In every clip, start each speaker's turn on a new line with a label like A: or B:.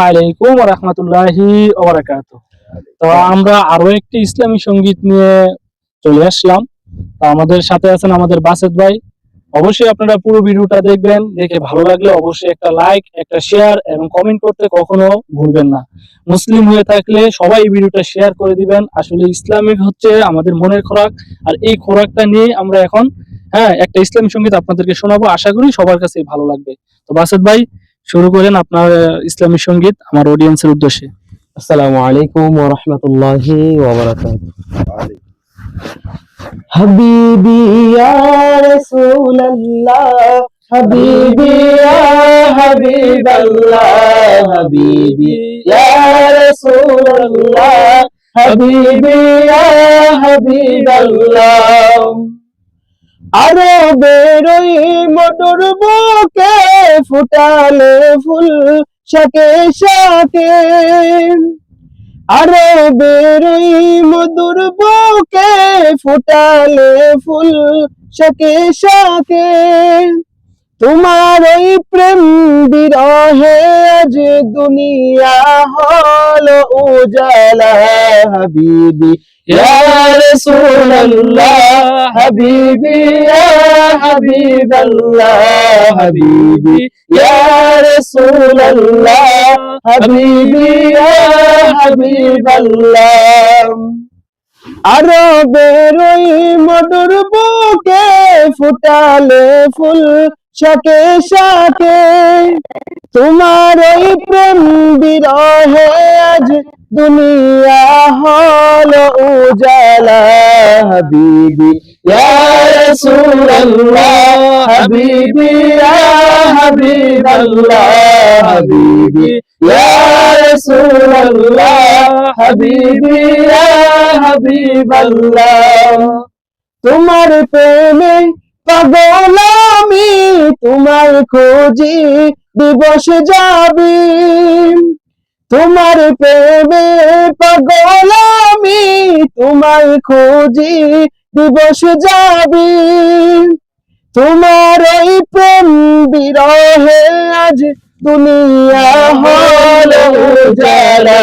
A: আলাইকুম ওয়া রাহমাতুল্লাহি ওয়া বারাকাতুহু। তো আমরা আরো একটি ইসলামী সঙ্গীত নিয়ে চলে আসলাম। তো আমাদের সাথে আছেন আমাদের বাসেদ ভাই। অবশ্যই আপনারা পুরো ভিডিওটা দেখবেন, দেখে ভালো লাগলে অবশ্যই একটা লাইক, একটা শেয়ার এবং কমেন্ট করতে কখনো ভুলবেন না। মুসলিম হয়ে থাকলে সবাই এই ভিডিওটা শেয়ার করে দিবেন। আসলে ইসলামিক হচ্ছে আমাদের মনের খোরাক, আর এই খোরাকটা নিয়ে আমরা এখন একটা ইসলামী সঙ্গীত আপনাদেরকে শোনাবো। আশা করি সবার কাছে ভালো লাগবে। তো বাসেদ ভাই, শুরু করেন আপনার ইসলামী সঙ্গীত আমার অডিয়েন্সের উদ্দেশ্যে।
B: আসসালামু আলাইকুম ওয়া রাহমাতুল্লাহি ওয়া বারাকাতুহু। হাবিবি ইয়া রাসূলুল্লাহ, হাবিবি ইয়া হাবিবাল্লাহ, হাবিবি ইয়া রাসূলুল্লাহ, হাবিবি ইয়া হাবিবাল্লাহ। আরবের ওই মধুর বুকে ফুটালে ফুল শাকে শাকে, আরবের ওই মধুর বুকে ফুটালে ফুল শাকে শাকে। তোমার ওই প্রেম বিরহে আজ দুনিয়া হলো উজালা, হাবিবি ইয়া রাসূলুল্লাহ, হাবিবি ইয়া হাবিবাল্লাহ, হাবিবি ইয়া রাসূলুল্লাহ, হাবিবি ইয়া হাবিবাল্লাহ। আরবের ওই মধুর বুকে ফুটালে ফুল শাকে শাকে, তোমার ওই প্রেম বিরহে আজ দুনিয়া হলো উজালা, হাবিবি ইয়া রাসূলুল্লাহ, হাবিবি ইয়া হাবিবাল্লাহ, হাবিবি ইয়া রাসূলুল্লাহ, হাবিবি ইয়া হাবিবাল্লাহ। তোমার প্রেমে পাগল আমি, তোমার খোঁজি দিবস যাবি, তোমার প্রেমে পাগল আমি, তোমার খোঁজি দিবস যাবি। তোমার এই প্রেম বিরহে আজ দুনিয়া হলো উজালা,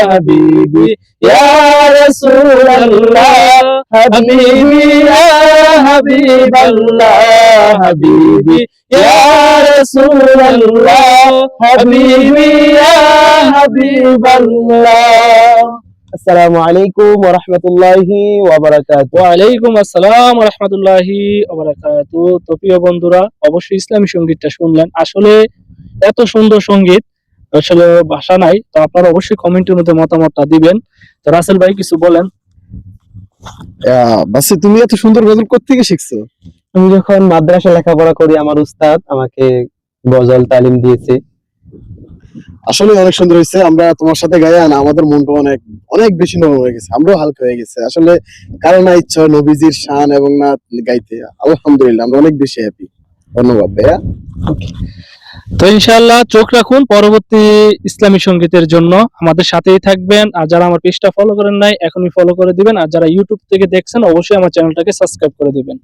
B: হাবিবি ইয়া রাসূলুল্লাহ, হাবিবি ইয়া হাবিবাল্লাহ, হাবিবি ইয়া রাসূলুল্লাহ, হাবিবি ইয়া হাবিবাল্লাহ। আসসালামু আলাইকুম ওয়া রাহমাতুল্লাহি ওয়া বারাকাতুহু।
A: ওয়া আলাইকুম আসসালাম ওয়া রাহমাতুল্লাহি ওয়া বারাকাতুহু। তো প্রিয় বন্ধুরা, অবশ্যই ইসলামী সঙ্গীতটা শুনলেন। আসলে এত সুন্দর সঙ্গীত, আসলে ভাষা নাই। তো আপনারা অবশ্যই কমেন্টের মধ্যে মতামতটা দিবেন। তো রাসেল ভাই, কিছু বলেন।
C: বাসে তুমি এত সুন্দর গজল কোত্থেকে শিখছো?
B: আমি যখন মাদ্রাসা লেখাপড়া করি, আমার উস্তাদ আমাকে গজল তালিম দিয়েছে।
C: আসলে অনেক সুন্দর হয়েছে। আমরা তোমার সাথে গায়ে না, আমাদের মনটা অনেক অনেক বেশি নরম হয়ে গেছে, আমরাও হালকা হয়ে গেছে। আসলে কারো না ইচ্ছা নবীজির শান এবং না গাইতে, আলহামদুলিল্লাহ আমরা অনেক বেশি হ্যাপি। ধন্যবাদ ভাইয়া।
A: তো ইনশাআল্লাহ চোখ রাখুন পরবর্তী ইসলামী সঙ্গীতের জন্য, আমাদের সাথেই থাকবেন। আর যারা আমার পেজটা ফলো করেন নাই, এখনই ফলো করে দিবেন। আর যারা ইউটিউব থেকে দেখছেন, অবশ্যই আমার চ্যানেলটাকে সাবস্ক্রাইব করে দিবেন।